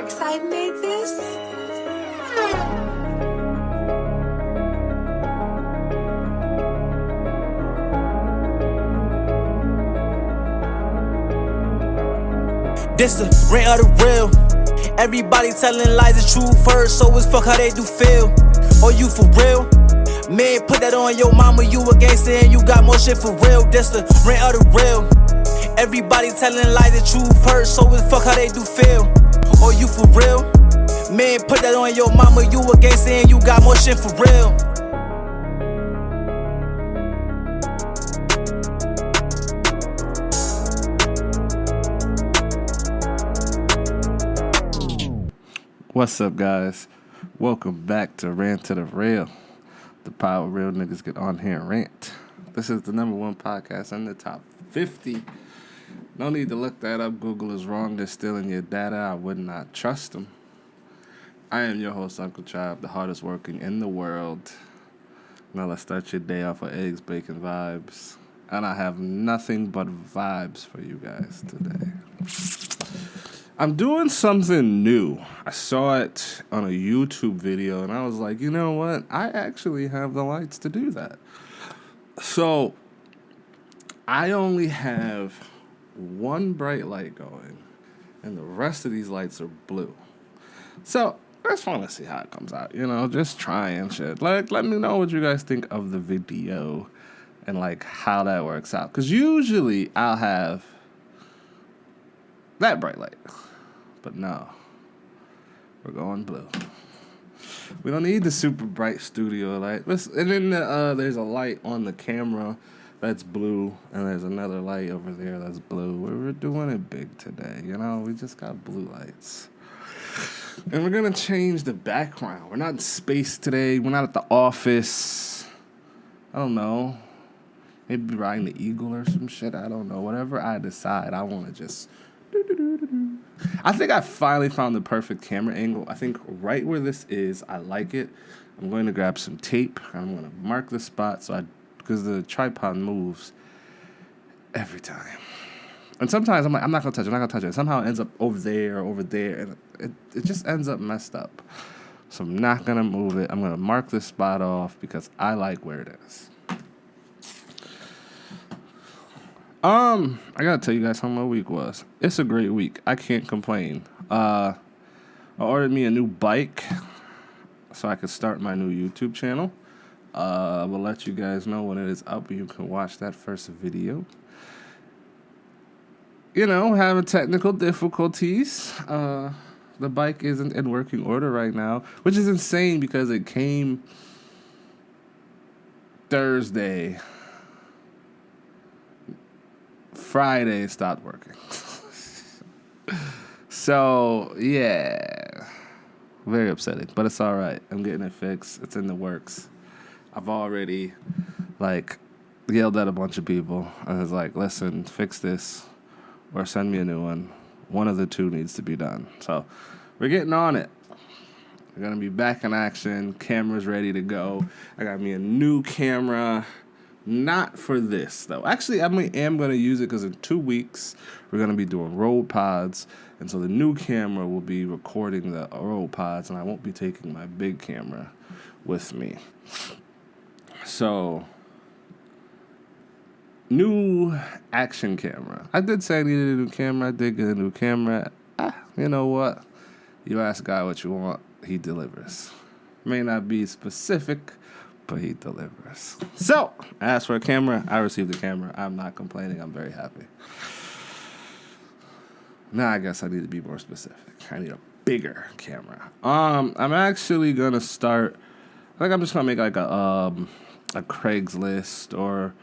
Darkside made this? This the rant of the real. Everybody telling lies is true first, so it's fuck how they do feel. Or you for real? Man, put that on your mama, you a gangster and you got more shit for real. This the rant of the real. Everybody telling lies is true first, so it's fuck how they do feel. Or you for real? Man, put that on your mama, you a gangster and you got more shit for real. What's up, guys? Welcome back to Rant to the Real, the power real niggas get on here and rant. This is the #1 podcast in the top 50. No need to look that up. Google is wrong. They're stealing your data. I would not trust them. I am your host, Uncle Chab, the hardest working in the world. Now let's start your day off with eggs, bacon, vibes. And I have nothing but vibes for you guys today. I'm doing something new. I saw it on a YouTube video, and I was like, you know what? I actually have the lights to do that. So, I only have one bright light going, and the rest of these lights are blue. So, I just want to see how it comes out, just trying shit. Like, let me know what you guys think of the video and, how that works out. Because usually, I'll have that bright light. But no, we're going blue. We don't need the super bright studio light. And then there's a light on the camera that's blue, and there's another light over there that's blue. We're doing it big today, We just got blue lights. And we're going to change the background. We're not in space today. We're not at the office. I don't know. Maybe riding the eagle or some shit. I don't know. Whatever I decide, I want to just... I think I finally found the perfect camera angle. I think right where this is, I like it. I'm going to grab some tape. I'm going to mark the spot because the tripod moves every time. And sometimes I'm like, I'm not going to touch it. Somehow it ends up over there, and it just ends up messed up. So I'm not going to move it. I'm going to mark this spot off because I like where it is. I gotta tell you guys how my week was. It's a great week. I can't complain. I ordered me a new bike so I could start my new YouTube channel. I will let you guys know when it is up. You can watch that first video. Having technical difficulties. The bike isn't in working order right now, which is insane because it came Thursday. Friday it stopped working. So, yeah. Very upsetting, but it's all right. I'm getting it fixed. It's in the works. I've already, yelled at a bunch of people. I was like, listen, fix this or send me a new one. One of the two needs to be done. So, we're getting on it. We're going to be back in action. Camera's ready to go. I got me a new camera. Not for this, though. Actually, I am going to use it because in 2 weeks, we're going to be doing roll pods. And so the new camera will be recording the roll pods, and I won't be taking my big camera with me. So, new action camera. I did say I needed a new camera. I did get a new camera. You know what? You ask God what you want, he delivers. May not be specific, but he delivers. So, as for a camera, I received the camera. I'm not complaining. I'm very happy. Now, I guess I need to be more specific. I need a bigger camera. I'm actually gonna start. I'm just gonna make a Craigslist or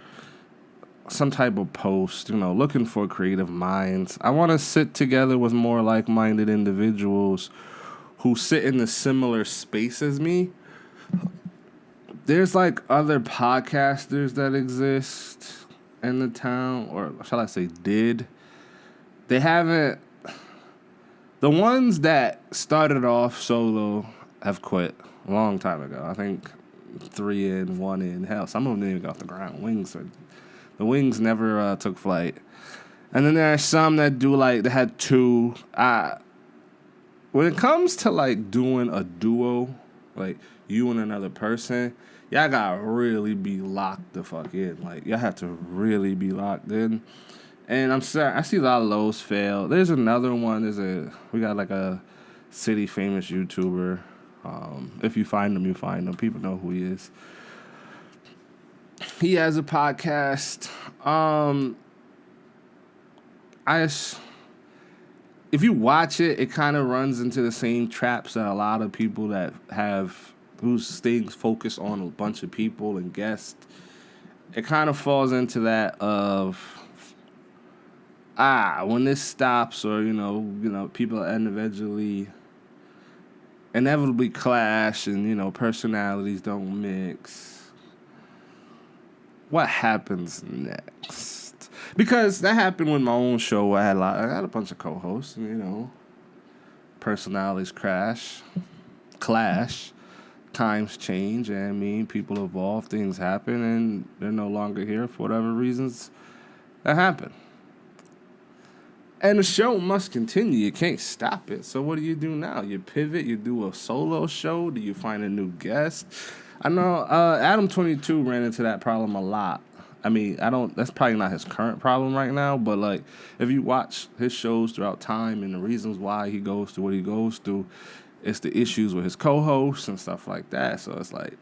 some type of post. Looking for creative minds. I want to sit together with more like-minded individuals who sit in the similar space as me. There's other podcasters that exist in the town, or shall I say did. They haven't. The ones that started off solo have quit a long time ago. I think 3 in, 1 in. Hell, some of them didn't even go off the ground. The wings never took flight. And then there are some that do they had 2. when it comes to like doing a duo, like you and another person, y'all gotta really be locked the fuck in. Like y'all have to really be locked in. And I'm sorry, I see a lot of those fail. There's another one. We got like a city famous YouTuber. If you find him, you find him. People know who he is. He has a podcast. If you watch it, it kind of runs into the same traps that a lot of people that have whose things focus on a bunch of people and guests. It kind of falls into that of when this stops, or people inevitably clash, and personalities don't mix. What happens next? Because that happened with my own show. I had a bunch of co-hosts, and personalities clash, times change, and people evolve, things happen, and they're no longer here for whatever reasons that happen. And the show must continue. You can't stop it. So what do you do now? You pivot? You do a solo show? Do you find a new guest? I know Adam22 ran into that problem a lot. I mean, that's probably not his current problem right now, but like if you watch his shows throughout time and the reasons why he goes through what he goes through, it's the issues with his co-hosts and stuff like that. So it's like,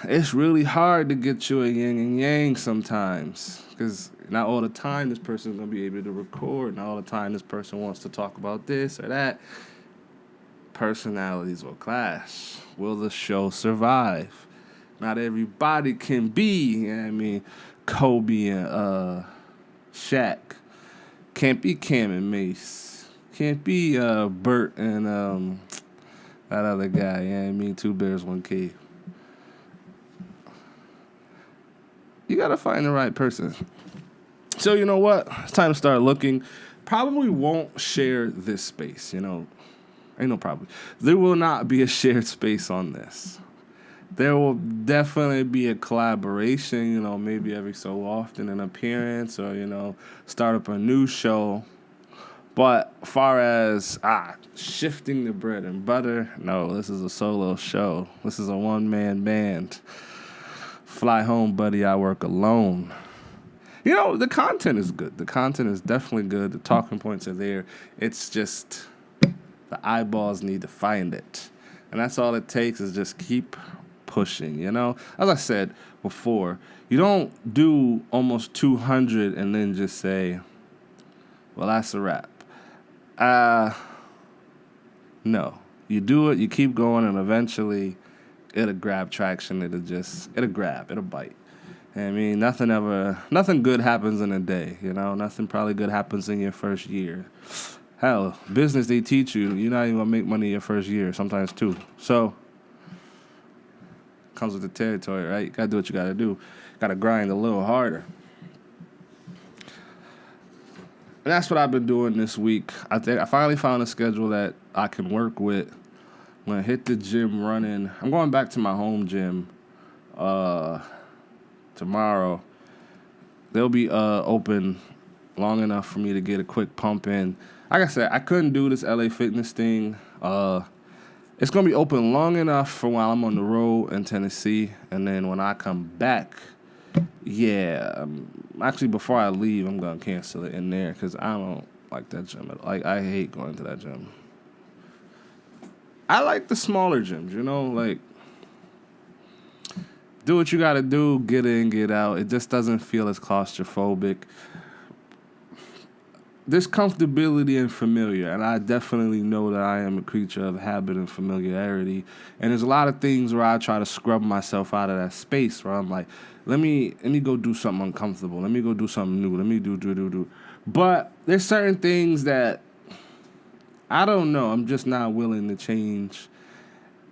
it's really hard to get you a yin and yang sometimes, because not all the time this person's going to be able to record, not all the time this person wants to talk about this or that. Personalities will clash. Will the show survive? Not everybody can be, Kobe and Shaq. Can't be Cam and Mace. Can't be Bert and that other guy, 2 bears, 1 cave. You got to find the right person. So you know what? It's time to start looking. Probably won't share this space, Ain't no problem. There will not be a shared space on this. There will definitely be a collaboration, maybe every so often an appearance or, start up a new show. But far as shifting the bread and butter, no, this is a solo show. This is a one-man band. Fly home, buddy, I work alone. The content is good. The content is definitely good. The talking points are there. It's just the eyeballs need to find it. And that's all it takes is just keep pushing, As I said before, you don't do almost 200 and then just say, well, that's a wrap. No. You do it, you keep going, and eventually it'll grab traction. It'll grab, it'll bite. Nothing good happens in a day, Nothing probably good happens in your first year. Hell, business, they teach you're not even going to make money your first year, sometimes 2. So, comes with the territory, right? You got to do what you got to do. Got to grind a little harder. And that's what I've been doing this week. I think I finally found a schedule that I can work with. I'm going to hit the gym running. I'm going back to my home gym tomorrow. They'll be open long enough for me to get a quick pump in. Like I said, I couldn't do this LA Fitness thing. It's going to be open long enough for while I'm on the road in Tennessee. And then when I come back, actually before I leave, I'm going to cancel it in there because I don't like that gym. I hate going to that gym. I like the smaller gyms, do what you got to do, get in, get out. It just doesn't feel as claustrophobic. There's comfortability and familiar, and I definitely know that I am a creature of habit and familiarity. And there's a lot of things where I try to scrub myself out of that space where I'm like, let me go do something uncomfortable. Let me go do something new. Let me do. But there's certain things that I don't know. I'm just not willing to change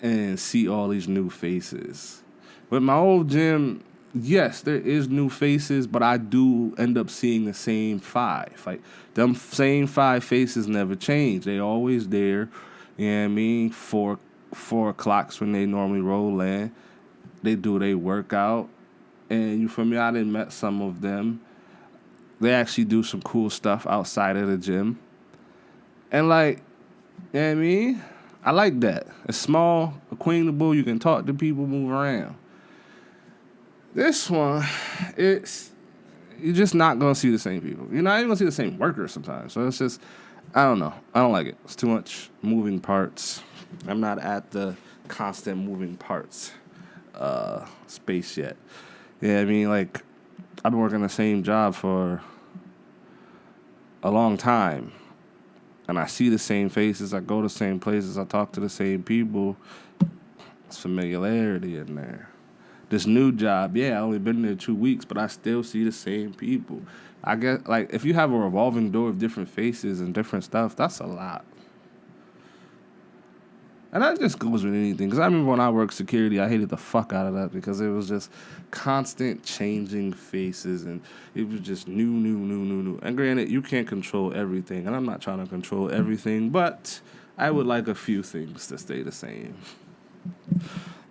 and see all these new faces. With my old gym, yes, there is new faces, but I do end up seeing the same 5. Like, them same 5 faces never change. They always there. 4 o'clock's when they normally roll in. They do their workout. And you feel me? I done met some of them. They actually do some cool stuff outside of the gym. And, like, You know what I mean? I like that. It's small, acquaintable, you can talk to people, move around. This one, you're just not going to see the same people. You're not even going to see the same workers sometimes. So it's just, I don't know. I don't like it. It's too much moving parts. I'm not at the constant moving parts space yet. Yeah, I mean, like, I've been working the same job for a long time. And I see the same faces. I go to the same places. I talk to the same people. There's familiarity in there. This new job, yeah, I only been there 2 weeks, but I still see the same people. I guess, like, if you have a revolving door of different faces and different stuff, that's a lot. And that just goes with anything. Because I remember when I worked security, I hated the fuck out of that because it was just constant changing faces. And it was just new. And granted, you can't control everything. And I'm not trying to control everything. But I would like a few things to stay the same.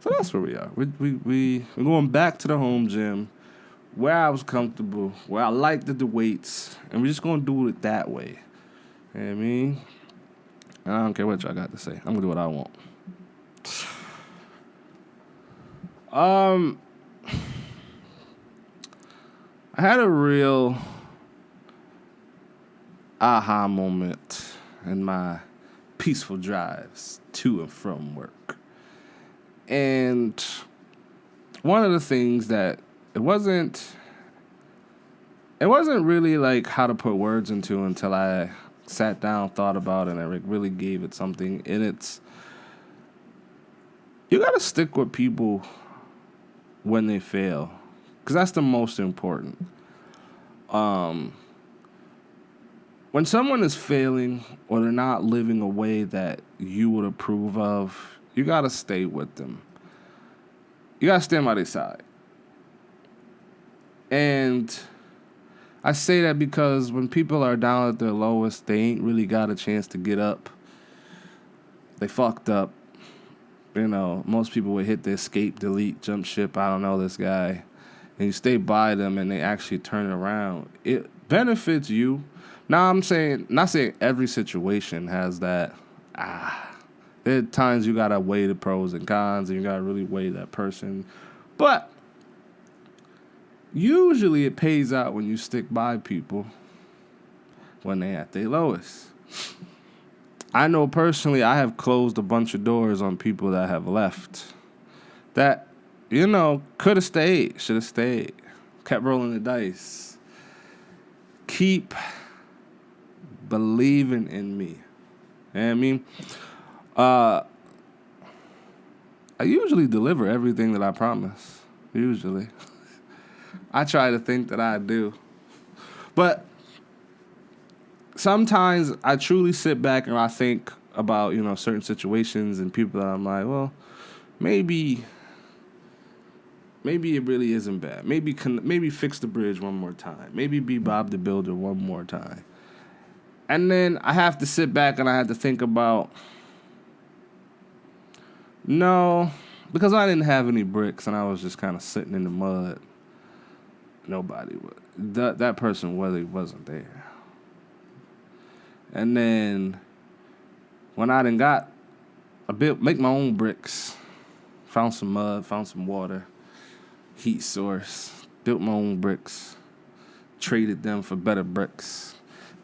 So that's where we are. We're going back to the home gym where I was comfortable, where I liked the weights. And we're just going to do it that way. You know what I mean? I don't care what y'all got to say. I'm going to do what I want. I had a real aha moment in my peaceful drives to and from work. And one of the things that it wasn't really like how to put words into until I sat down, thought about it, and I really gave it something. And it's, you got to stick with people when they fail, because that's the most important. When someone is failing or they're not living a way that you would approve of, you got to stay with them. You got to stand by their side. And I say that because when people are down at their lowest, they ain't really got a chance to get up. They fucked up. You know, most people would hit the escape, delete, jump ship, I don't know this guy. And you stay by them and they actually turn around. It benefits you. Now I'm saying, not saying every situation has that. There are times you gotta weigh the pros and cons and you gotta really weigh that person. But usually it pays out when you stick by people when they're at their lowest. I know personally I have closed a bunch of doors on people that have left. That, you know, could have stayed, should have stayed. Kept rolling the dice. Keep believing in me. You know what I mean? I usually deliver everything that I promise. Usually. I try to think that I do. But sometimes I truly sit back and I think about, you know, certain situations and people that I'm like, well, maybe it really isn't bad. Maybe fix the bridge one more time. Maybe be Bob the Builder one more time. And then I have to sit back and I have to think about, no, because I didn't have any bricks and I was just kind of sitting in the mud. Nobody would. That person really wasn't there. And then when I done got make my own bricks, found some mud, found some water, heat source, built my own bricks, traded them for better bricks,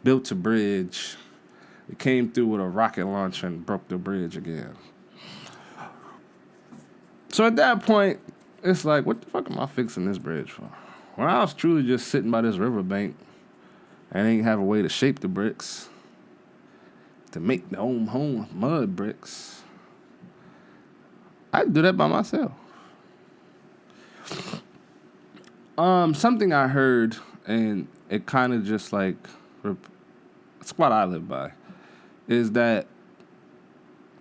built a bridge. It came through with a rocket launcher and broke the bridge again. So at that point, it's like, what the fuck am I fixing this bridge for? When I was truly just sitting by this riverbank and ain't have a way to shape the bricks, to make the own home mud bricks, I'd do that by myself. Something I heard, and it kind of just like, it's what I live by, is that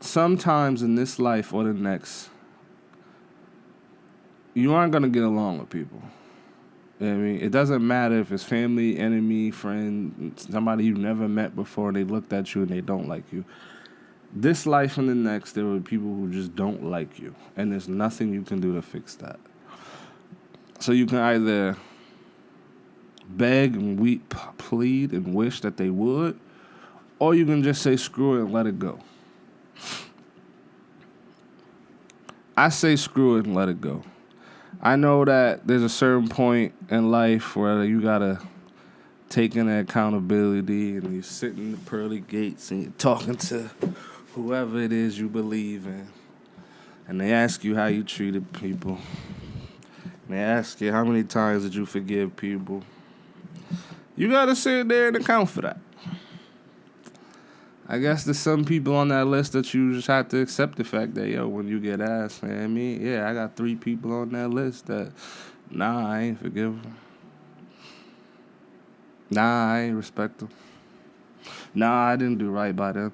sometimes in this life or the next, you aren't going to get along with people. You know what I mean? It doesn't matter if it's family, enemy, friend, somebody you've never met before, and they looked at you and they don't like you. This life and the next, there are people who just don't like you, and there's nothing you can do to fix that. So you can either beg and weep, plead and wish that they would, or you can just say screw it and let it go. I say screw it and let it go. I know that there's a certain point in life where you gotta take in accountability and you're sitting in the pearly gates and you're talking to whoever it is you believe in. And they ask you how you treated people. And they ask you how many times did you forgive people. You gotta sit there and account for that. I guess there's some people on that list that you just have to accept the fact that, when you get asked, I got 3 people on that list that, I ain't forgive them. I ain't respect them. I didn't do right by them.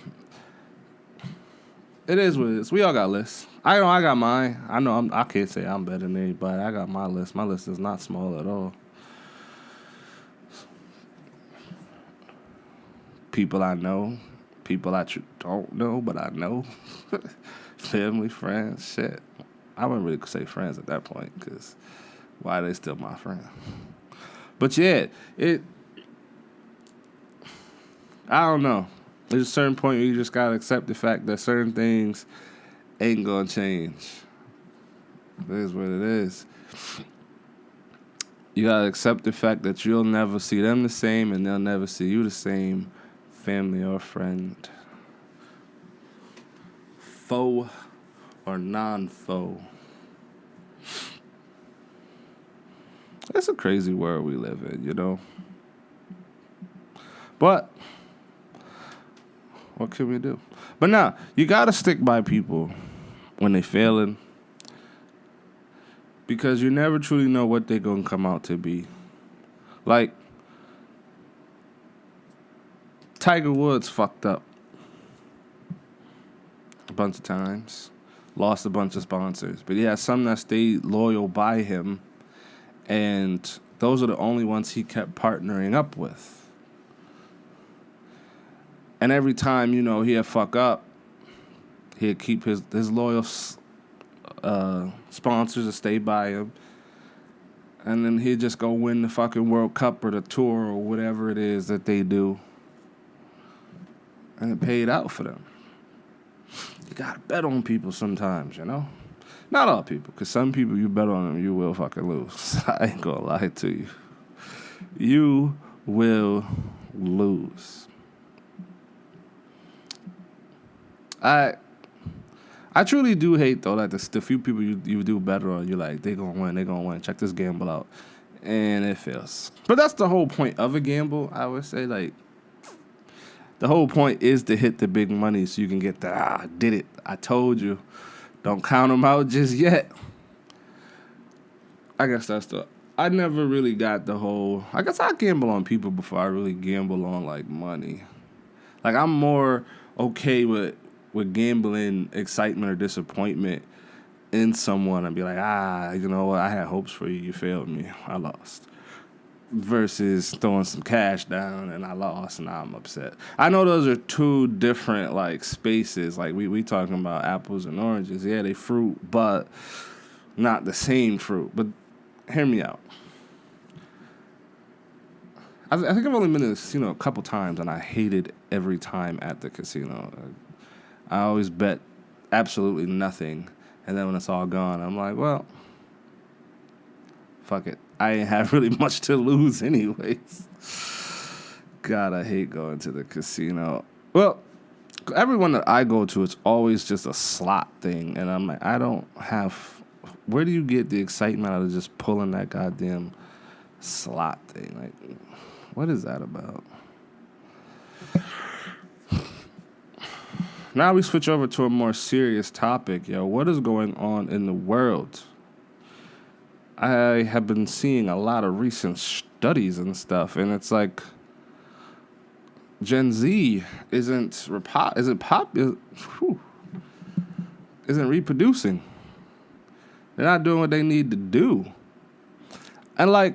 It is what it is. We all got lists. I know I got mine. I can't say I'm better than anybody. I got my list. My list is not small at all. People I know. People I don't know, but I know. Family, friends, shit. I wouldn't really say friends at that point, because why are they still my friend? But yeah, I don't know. There's a certain point where you just gotta accept the fact that certain things ain't gonna change. It is what it is. You gotta accept the fact that you'll never see them the same and they'll never see you the same, family or friend. Foe or non-foe. It's a crazy world we live in, But what can we do? But now, you gotta stick by people when they failing, because you never truly know what they're gonna come out to be. Like, Tiger Woods fucked up a bunch of times, lost a bunch of sponsors, but he had some that stayed loyal by him, and those are the only ones he kept partnering up with. And every time, he'd fuck up, he'd keep his loyal sponsors to stay by him. And then he'd just go win the fucking World Cup or the tour or whatever it is that they do. And it paid out for them. You gotta bet on people sometimes, Not all people, because some people you bet on them, you will fucking lose. I ain't gonna lie to you. You will lose. I truly do hate, though, that the few people you do better on, you're like, they gonna win. Check this gamble out. And it fails. But that's the whole point of a gamble, I would say. Like, the whole point is to hit the big money so you can get the, I did it. I told you. Don't count them out just yet. I guess I never really got the whole, I guess I gamble on people before I really gamble on, like, money. Like, I'm more okay with gambling excitement or disappointment in someone and be like, you know what, I had hopes for you, you failed me, I lost. Versus throwing some cash down and I lost and now I'm upset. I know those are two different, like, spaces. Like, we talking about apples and oranges. Yeah, they fruit, but not the same fruit. But hear me out. I think I've only been to the casino a couple times and I hated every time at the casino. I always bet absolutely nothing. And then when it's all gone, I'm like, well, fuck it. I ain't have really much to lose anyways. God, I hate going to the casino. Well, everyone that I go to, it's always just a slot thing. And I'm like, where do you get the excitement out of just pulling that goddamn slot thing? Like, what is that about? Now we switch over to a more serious topic, What is going on in the world? I have been seeing a lot of recent studies and stuff, and it's like Gen Z isn't reproducing. They're not doing what they need to do. And like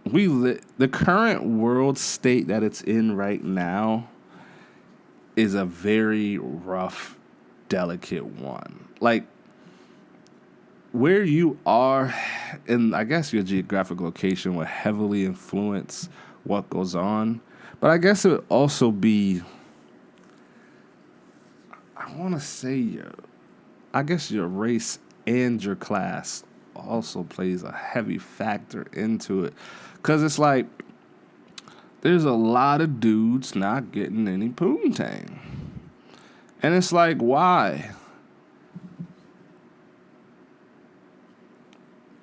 the current world state that it's in right now is a very rough, delicate one. Like, where you are in, I guess, your geographic location will heavily influence what goes on. But I guess it would also be, I want to say, I guess your race and your class also plays a heavy factor into it. Because it's like, there's a lot of dudes not getting any poontang. And it's like, why?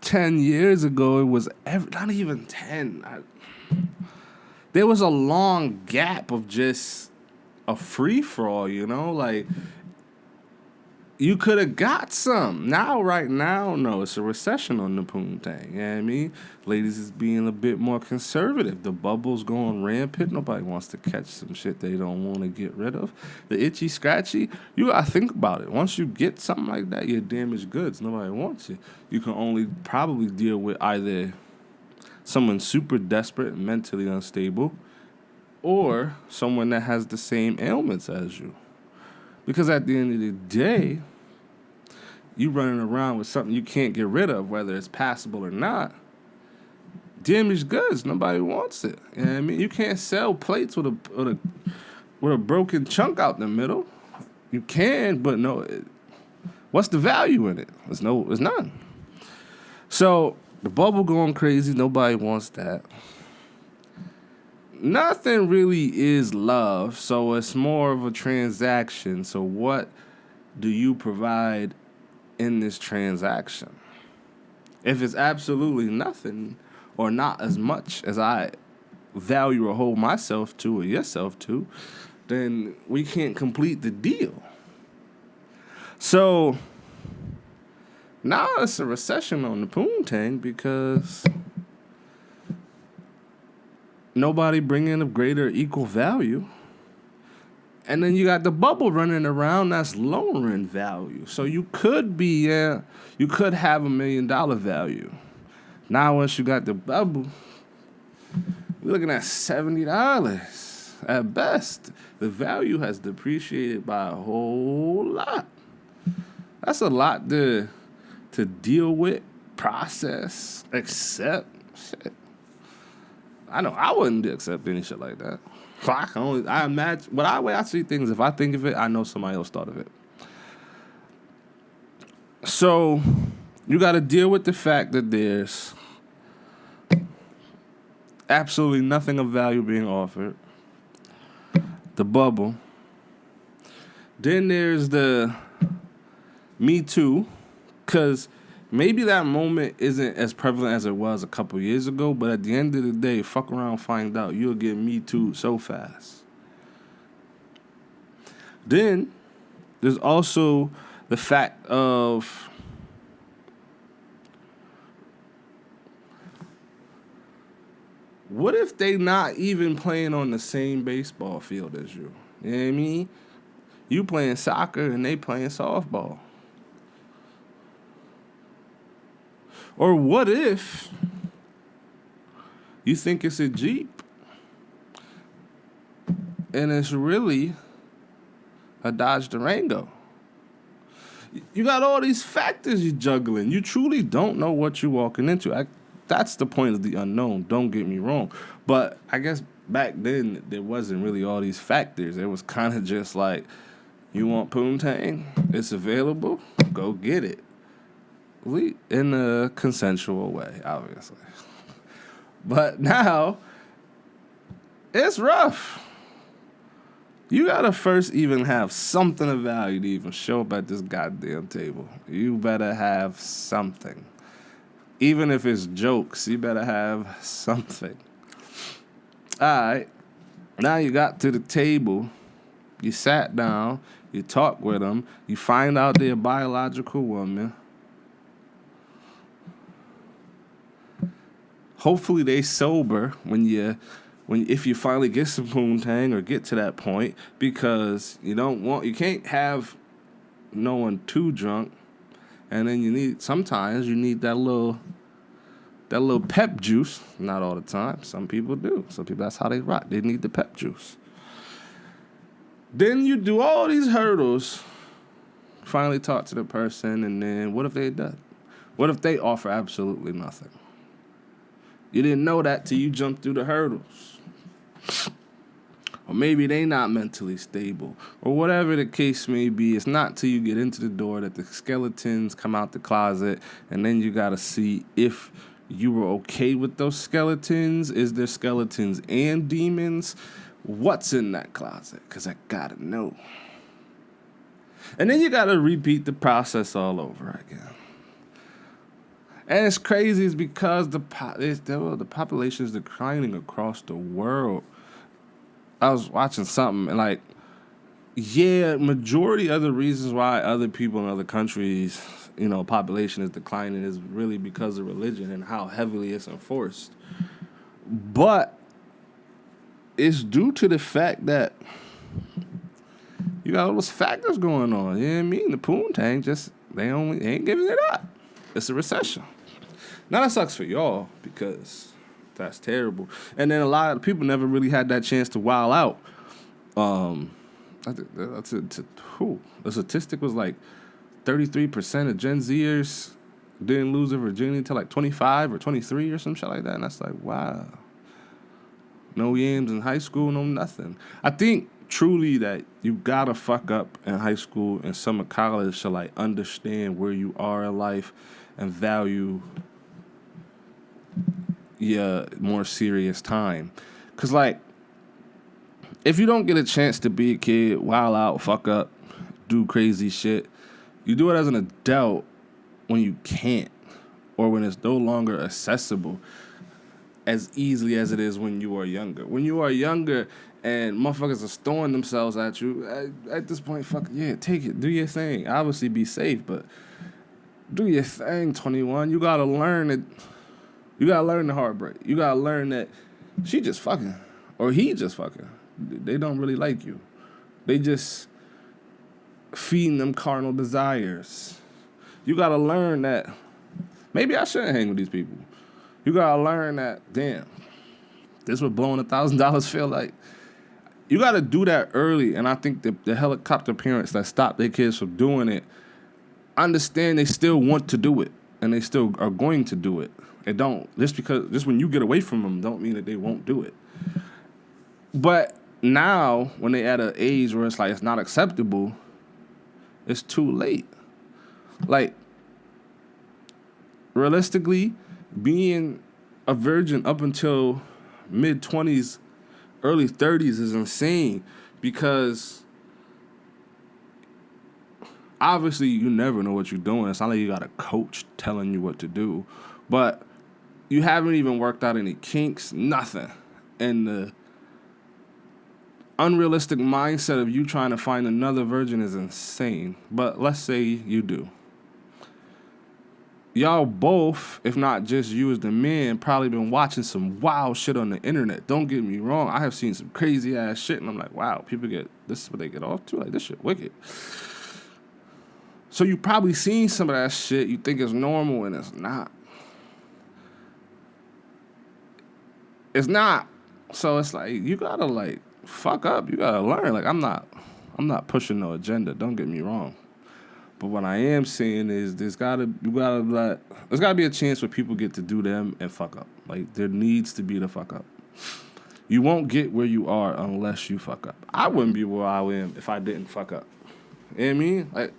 10 years ago, it was not even 10. There was a long gap of just a free-for-all, you know? Like, you could have got some. Right now, no, it's a recession on the poontang. You know what I mean? Ladies is being a bit more conservative. The bubble's going rampant. Nobody wants to catch some shit they don't want to get rid of. The itchy, scratchy, you got to think about it. Once you get something like that, you're damaged goods. Nobody wants it. You can only probably deal with either someone super desperate and mentally unstable or someone that has the same ailments as you. Because at the end of the day, you running around with something you can't get rid of, whether it's passable or not. Damaged goods, nobody wants it. You know what I mean? You can't sell plates with a broken chunk out the middle. You can, but no. What's the value in it? There's none. So the bubble going crazy. Nobody wants that. Nothing really is love, so it's more of a transaction. So what do you provide in this transaction? If it's absolutely nothing or not as much as I value or hold myself to or yourself to, then we can't complete the deal. So now it's a recession on the poontang because nobody bringing a greater equal value. And then you got the bubble running around that's lowering value. So you could have $1 million value. Now once you got the bubble, we're looking at $70 at best. The value has depreciated by a whole lot. That's a lot to deal with, process, accept. Shit. I know I wouldn't accept any shit like that. I imagine, but the way I see things, if I think of it, I know somebody else thought of it. So you got to deal with the fact that there's absolutely nothing of value being offered. The bubble. Then there's the Me Too, because maybe that moment isn't as prevalent as it was a couple years ago, but at the end of the day, fuck around, find out. You'll get Me Too so fast. Then there's also the fact of what if they not even playing on the same baseball field as you? You know what I mean? You playing soccer and they playing softball. Or what if you think it's a Jeep and it's really a Dodge Durango? You got all these factors you're juggling. You truly don't know what you're walking into. That's the point of the unknown. Don't get me wrong. But I guess back then there wasn't really all these factors. It was kind of just like, you want poontang? It's available. Go get it. In a consensual way, obviously. But now, it's rough. You gotta first even have something of value to even show up at this goddamn table. You better have something. Even if it's jokes, you better have something. Alright, now you got to the table, you sat down, you talked with them, you find out they're a biological woman. Hopefully they sober if you finally get some poontang or get to that point, because you can't have no one too drunk, and then sometimes you need that little pep juice. Not all the time. Some people do. Some people, that's how they rock. They need the pep juice. Then you do all these hurdles, finally talk to the person, and then what if they're done? What if they offer absolutely nothing? You didn't know that till you jumped through the hurdles. or maybe they not mentally stable, or whatever the case may be. It's not till you get into the door that the skeletons come out the closet, and then you gotta see if you were okay with those skeletons. Is there skeletons and demons? What's in that closet? Because I gotta know. And then you gotta repeat the process all over again. And it's crazy is because the population is declining across the world. I was watching something and like, yeah, majority of the reasons why other people in other countries, population is declining is really because of religion and how heavily it's enforced. But it's due to the fact that you got all those factors going on. You know what I mean? The Poon, Tang, they ain't giving it up. It's a recession. Now that sucks for y'all because that's terrible. And then a lot of people never really had that chance to wild out. The statistic was like 33% of Gen Zers didn't lose their virginity until like 25 or 23 or some shit like that. And that's like, wow. No yams in high school, no nothing. I think truly that you gotta fuck up in high school and summer college to like understand where you are in life and value your more serious time. Cause like, if you don't get a chance to be a kid, wild out, fuck up, do crazy shit, you do it as an adult when you can't, or when it's no longer accessible as easily as it is when you are younger. When you are younger and motherfuckers are throwing themselves at you, at this point, fuck yeah, take it, do your thing. Obviously be safe, but do your thing, 21. You gotta learn it. You gotta learn the heartbreak. You gotta learn that she just fucking, or he just fucking. They don't really like you. They just feeding them carnal desires. You gotta learn that maybe I shouldn't hang with these people. You gotta learn that, damn, this what blowing $1,000 feel like. You gotta do that early, and I think the helicopter parents that stop their kids from doing it understand they still want to do it, and they still are going to do it. It don't just when you get away from them don't mean that they won't do it. But now when they at an age where it's like it's not acceptable, it's too late. Like realistically, being a virgin up until mid-20s, early 30s is insane because obviously you never know what you're doing. It's not like you got a coach telling you what to do, but you haven't even worked out any kinks, nothing. And the unrealistic mindset of you trying to find another virgin is insane. But let's say you do. Y'all both, if not just you as the man, probably been watching some wild shit on the internet. Don't get me wrong. I have seen some crazy ass shit, and I'm like, wow, this is what they get off to? Like, this shit wicked. So you probably seen some of that shit. You think it's normal, and it's not. It's not. So it's like, you gotta like fuck up. You gotta learn. Like, I'm not pushing no agenda. Don't get me wrong. But what I am saying is there's gotta be a chance where people get to do them and fuck up. Like, there needs to be the fuck up. You won't get where you are unless you fuck up. I wouldn't be where I am if I didn't fuck up. You know what I mean? Like,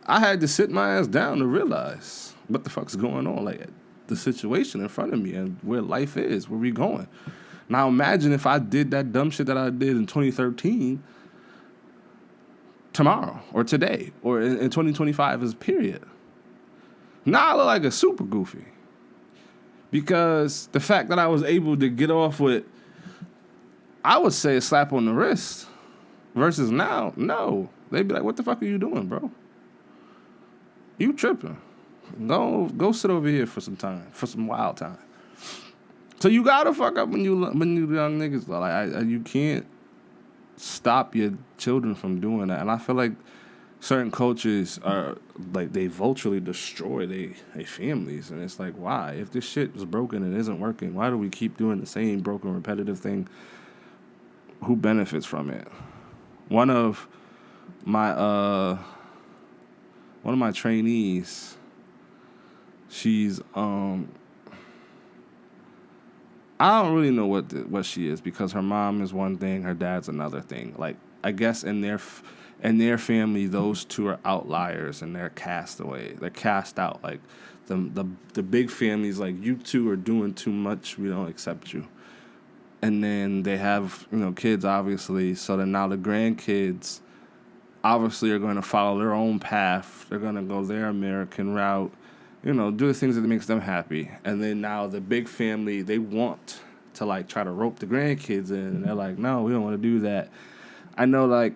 I had to sit my ass down to realize what the fuck's going on. Like, the situation in front of me and where life is, where we going. Now imagine if I did that dumb shit that I did in 2013 tomorrow or today or in 2025 as a period. Now I look like a super goofy because the fact that I was able to get off with, I would say, a slap on the wrist versus now, no. They'd be like, what the fuck are you doing, bro? You tripping. Go sit over here for some time, for some wild time. So you gotta fuck up when you young niggas though. Like you can't stop your children from doing that. And I feel like certain cultures are like they vulturally destroy their families, and it's like, why? If this shit is broken and isn't working, why do we keep doing the same broken, repetitive thing? Who benefits from it? One of my trainees, she's I don't really know what she is, because her mom is one thing, her dad's another thing. Like, I guess in their family, those two are outliers and they're cast away. They're cast out. Like the big families, like, you two are doing too much. We don't accept you. And then they have, kids, obviously. So then now the grandkids obviously are going to follow their own path. They're going to go their American route, do the things that makes them happy. And then now the big family, they want to, like, try to rope the grandkids in. And they're like, no, we don't want to do that. I know, like,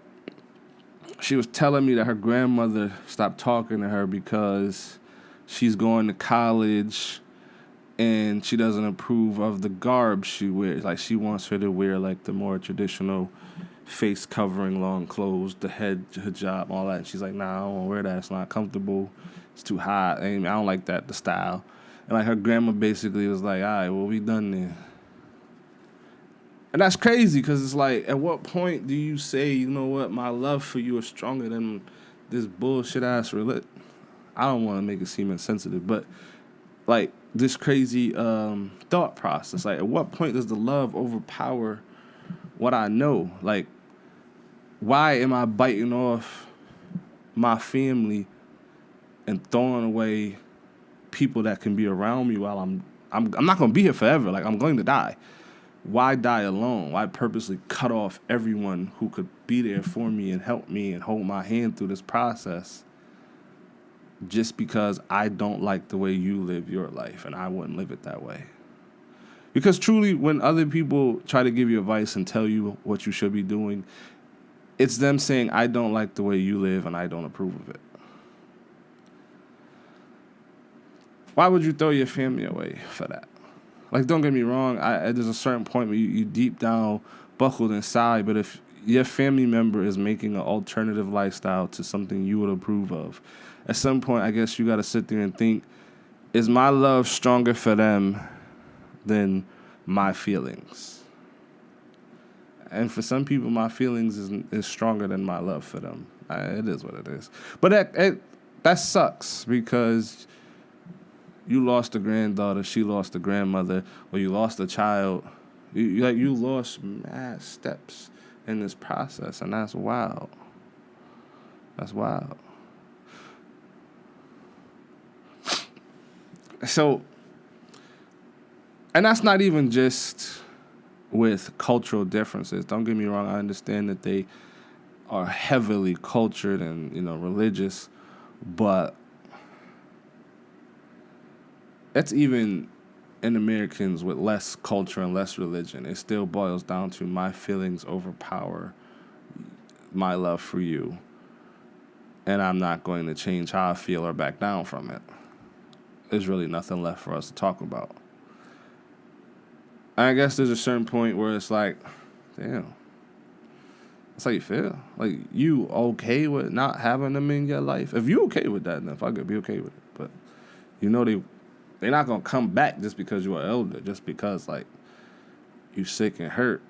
she was telling me that her grandmother stopped talking to her because she's going to college and she doesn't approve of the garb she wears. Like, she wants her to wear, like, the more traditional face covering, long clothes, the hijab, all that. And she's like, nah, I don't want to wear that. It's not comfortable. It's too hot. I don't like that, the style. And, like, her grandma basically was like, all right, well, we done then. And that's crazy, because it's like, at what point do you say, you know what, my love for you is stronger than this bullshit-ass religion? I don't want to make it seem insensitive, but, like, this crazy thought process. Like, at what point does the love overpower what I know? Like, why am I biting off my family and throwing away people that can be around me while I'm not going to be here forever. Like, I'm going to die. Why die alone? Why purposely cut off everyone who could be there for me and help me and hold my hand through this process just because I don't like the way you live your life and I wouldn't live it that way? Because truly, when other people try to give you advice and tell you what you should be doing, it's them saying, I don't like the way you live and I don't approve of it. Why would you throw your family away for that? Like, don't get me wrong, there's a certain point where you deep down buckled inside, but if your family member is making an alternative lifestyle to something you would approve of, at some point, I guess you got to sit there and think, is my love stronger for them than my feelings? And for some people, my feelings is stronger than my love for them. It is what it is. But that sucks, because you lost a granddaughter, she lost a grandmother, or you lost a child. You lost mad steps in this process, and that's wild. That's wild. So, and that's not even just with cultural differences. Don't get me wrong, I understand that they are heavily cultured and, religious, but that's even in Americans with less culture and less religion. It still boils down to my feelings overpower my love for you, and I'm not going to change how I feel or back down from it. There's really nothing left for us to talk about. I guess there's a certain point where it's like, damn, that's how you feel. Like, you okay with not having them in your life? If you okay with that, then if I could be okay with it. But they're not gonna come back just because you're elder, just because, like, you sick and hurt.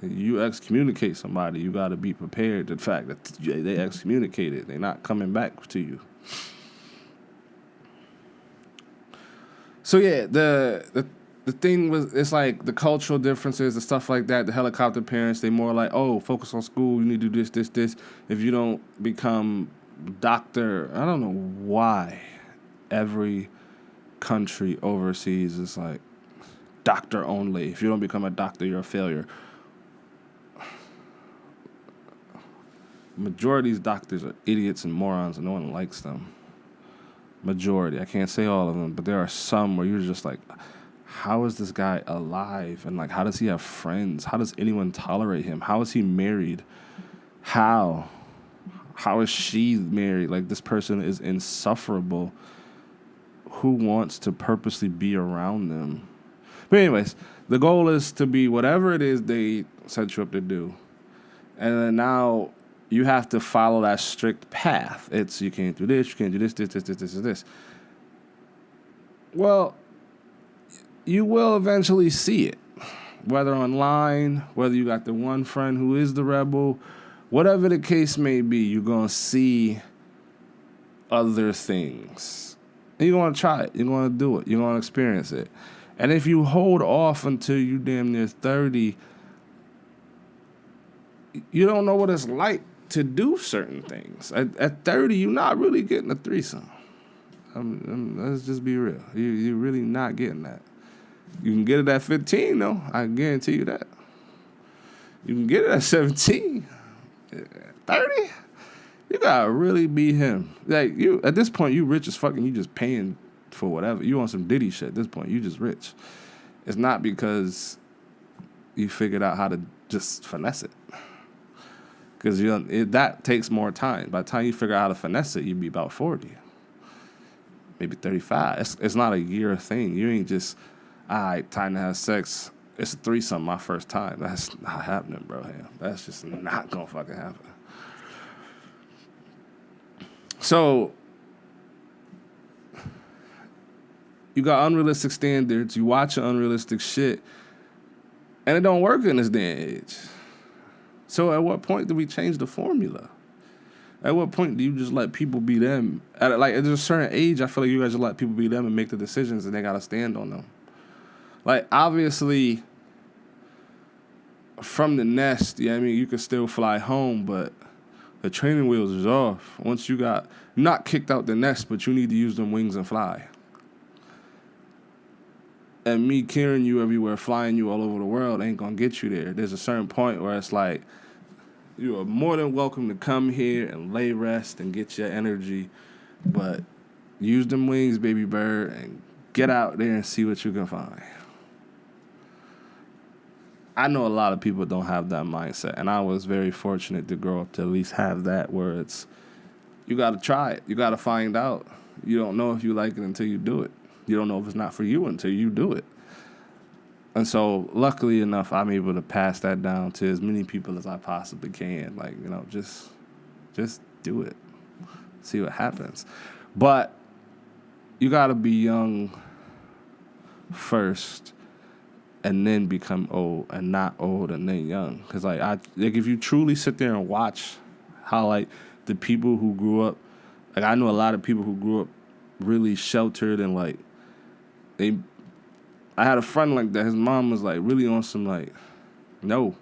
You excommunicate somebody, you gotta be prepared to the fact that they excommunicated. They're not coming back to you. So yeah, the thing was, it's like the cultural differences, the stuff like that, the helicopter parents, they more like, oh, focus on school, you need to do this. If you don't become doctor, I don't know why every country overseas is like doctor only. If you don't become a doctor, you're a failure. Majority of these doctors are idiots and morons and no one likes them. Majority. I can't say all of them, but there are some where you're just like, how is this guy alive? And, like, how does he have friends? How does anyone tolerate him? How is he married? How is she married? Like, this person is insufferable. Who wants to purposely be around them? But anyways, the goal is to be whatever it is they set you up to do. And then now you have to follow that strict path. It's, you can't do this, you can't do this. Well, you will eventually see it. Whether online, whether you got the one friend who is the rebel, whatever the case may be, you're going to see other things. And you're going to try it. You're going to do it. You're going to experience it. And if you hold off until you damn near 30, you don't know what it's like to do certain things. At 30, you're not really getting a threesome. Let's just be real. You're really not getting that. You can get it at 15, though. I guarantee you that. You can get it at 17. 30? You gotta really be him. Like, you at this point, you rich as fuck and you just paying for whatever. You on some Diddy shit at this point. You just rich. It's not because you figured out how to just finesse it. Because that takes more time. By the time you figure out how to finesse it, you'd be about 40. Maybe 35. It's not a year thing. You ain't just, all right, time to have sex. It's a threesome my first time. That's not happening, bro. That's just not gonna fucking happen. So, you got unrealistic standards. You watch unrealistic shit. And it don't work in this day and age. So at what point do we change the formula? At what point do you just let people be them? At a certain age, I feel like you guys just let people be them and make the decisions and they got to stand on them. Like, obviously, from the nest, yeah, I mean, you can still fly home, but the training wheels is off. Once you got, not kicked out the nest, but you need to use them wings and fly. And me carrying you everywhere, flying you all over the world ain't going to get you there. There's a certain point where it's like, you are more than welcome to come here and lay rest and get your energy, but use them wings, baby bird, and get out there and see what you can find. I know a lot of people don't have that mindset, and I was very fortunate to grow up to at least have that, where it's, you got to try it. You got to find out. You don't know if you like it until you do it. You don't know if it's not for you until you do it. And so, luckily enough, I'm able to pass that down to as many people as I possibly can. Like, you know, just do it. See what happens. But you got to be young first and then become old, and not old and then young. Because, like if you truly sit there and watch how, like, the people who grew up, like, I know a lot of people who grew up really sheltered and, like, I had a friend like that. His mom was like really on some like, no,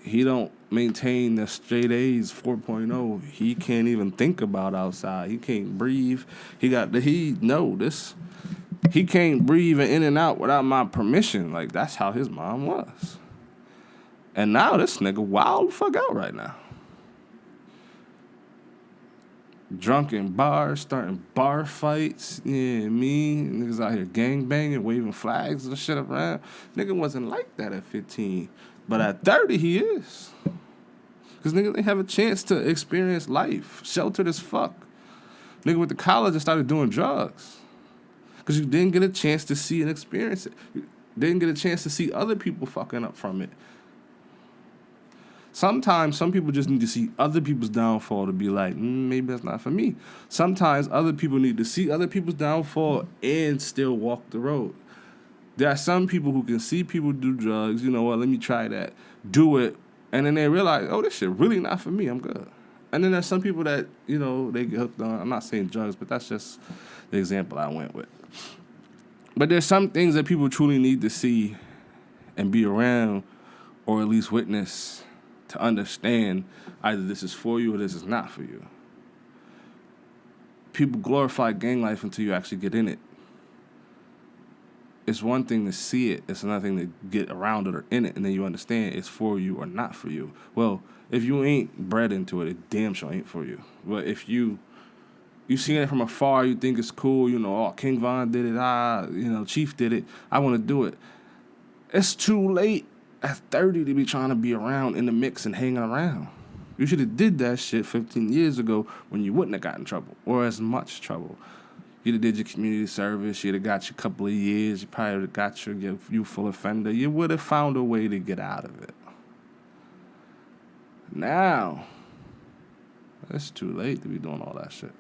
he don't maintain the straight A's 4.0. He can't even think about outside. He can't breathe. He can't breathe in and out without my permission. Like, that's how his mom was. And now this nigga wild the fuck out right now. Drunk in bars, starting bar fights. Yeah, me. Niggas out here gangbanging, waving flags and shit around. Nigga wasn't like that at 15. But at 30, he is. Because niggas didn't have a chance to experience life. Sheltered as fuck. Nigga went to college and started doing drugs. Because you didn't get a chance to see and experience it. You didn't get a chance to see other people fucking up from it. Sometimes some people just need to see other people's downfall to be like, maybe that's not for me. Sometimes other people need to see other people's downfall and still walk the road. There are some people who can see people do drugs. You know what? Let me try that. Do it. And then they realize, oh, this shit really not for me. I'm good. And then there's some people that, you know, they get hooked on. I'm not saying drugs, but that's just the example I went with. But there's some things that people truly need to see and be around, or at least witness, to understand either this is for you or this is not for you. People glorify gang life until you actually get in it. It's one thing to see it. It's another thing to get around it or in it, and then you understand it's for you or not for you. Well, if you ain't bred into it, it damn sure ain't for you. But if you see it from afar, you think it's cool, you know, oh, King Von did it, Chief did it, I want to do it. It's too late at 30 to be trying to be around in the mix and hanging around. You should have did that shit 15 years ago when you wouldn't have got in trouble or as much trouble. You'd have did your community service. You'd have got your couple of years. You probably would have got your youthful offender. You would have found a way to get out of it. Now, it's too late to be doing all that shit.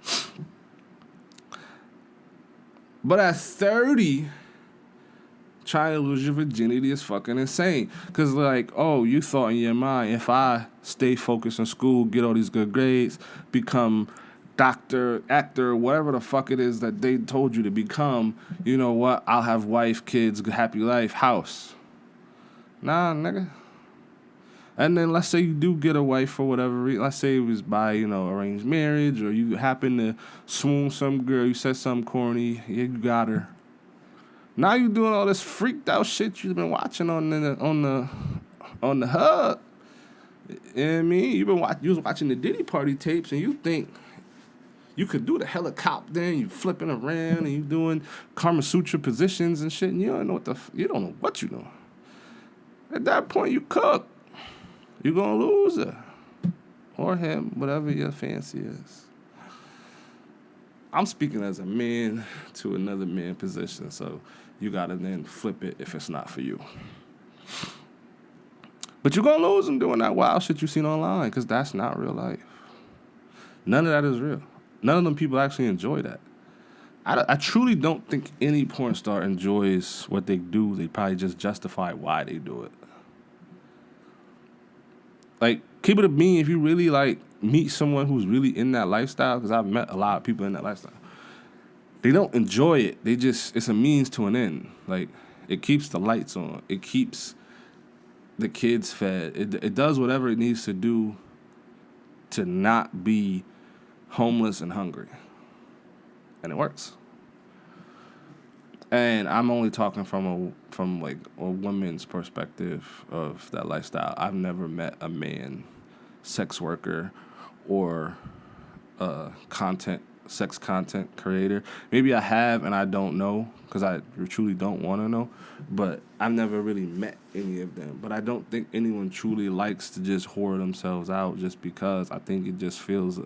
But at 30... trying to lose your virginity is fucking insane. Because, like, oh, you thought in your mind, if I stay focused in school, get all these good grades, become doctor, actor, whatever the fuck it is that they told you to become, you know what, I'll have wife, kids, happy life, house. Nah, nigga. And then let's say you do get a wife for whatever reason. Let's say it was by, arranged marriage, or you happen to swoon some girl, you said something corny, yeah, you got her. Now you doing all this freaked out shit you've been watching on the hub. You know what I mean? You was watching the Diddy Party tapes, and you think you could do the helicopter, and you flipping around, and you doing Kama Sutra positions and shit, and you don't know what you know. At that point, you cook. You're going to lose her. Or him, whatever your fancy is. I'm speaking as a man to another man position, so you got to then flip it if it's not for you. But you're going to lose them doing that wild shit you seen online, because that's not real life. None of that is real. None of them people actually enjoy that. I truly don't think any porn star enjoys what they do. They probably just justify why they do it. Like, keep it a bean if you really, meet someone who's really in that lifestyle, because I've met a lot of people in that lifestyle. They don't enjoy it. It's a means to an end. Like, it keeps the lights on. It keeps the kids fed. It does whatever it needs to do to not be homeless and hungry. And it works. And I'm only talking from a woman's perspective of that lifestyle. I've never met a man, sex worker, or sex content creator. Maybe I have and I don't know, because I truly don't want to know. But I've never really met any of them. But I don't think anyone truly likes to just whore themselves out just because. I think it just fills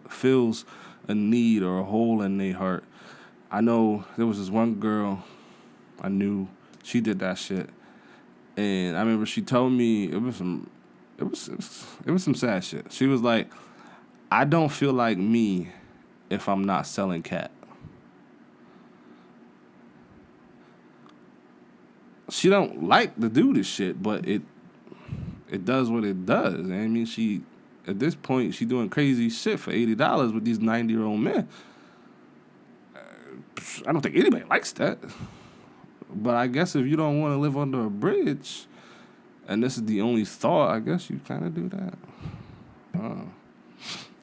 a need or a hole in their heart. I know there was this one girl I knew, she did that shit, and I remember she told me it was some sad shit. She was like, I don't feel like me if I'm not selling cat. She don't like to do this shit, but it does what it does. And I mean, at this point she doing crazy shit for $80 with these 90-year-old men. I don't think anybody likes that. But I guess if you don't want to live under a bridge, and this is the only thought, I guess you kind of do that.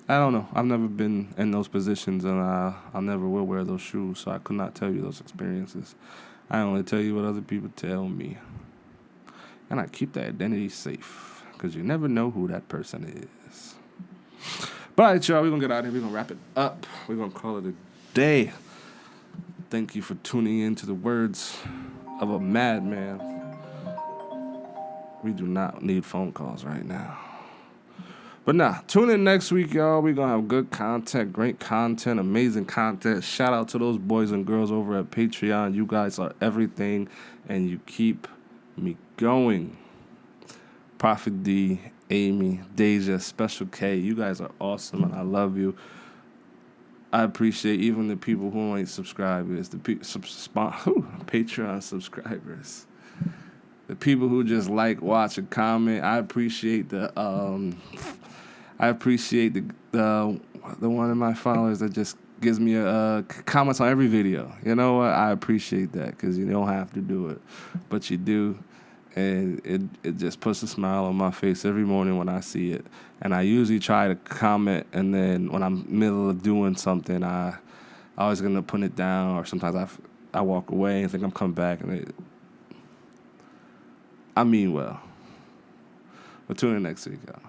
I don't know. I've never been in those positions, and I never will wear those shoes, so I could not tell you those experiences. I only tell you what other people tell me. And I keep that identity safe, because you never know who that person is. But all right, y'all, we're going to get out of here. We're going to wrap it up. We're going to call it a day. Thank you for tuning in to the words of a madman. We do not need phone calls right now. But nah, tune in next week, y'all. We're going to have good content, great content, amazing content. Shout out to those boys and girls over at Patreon. You guys are everything, and you keep me going. Prophet D, Amy, Deja, Special K, you guys are awesome, and I love you. I appreciate even the people who ain't subscribers, the Patreon subscribers, the people who just like, watch, and comment. I appreciate the one of my followers that just gives me a comments on every video. You know what? I appreciate that, because you don't have to do it, but you do. And it just puts a smile on my face every morning when I see it. And I usually try to comment, and then when I'm middle of doing something, I always gonna put it down, or sometimes I walk away and think I'm coming back, and I mean well. But tune in next week, y'all.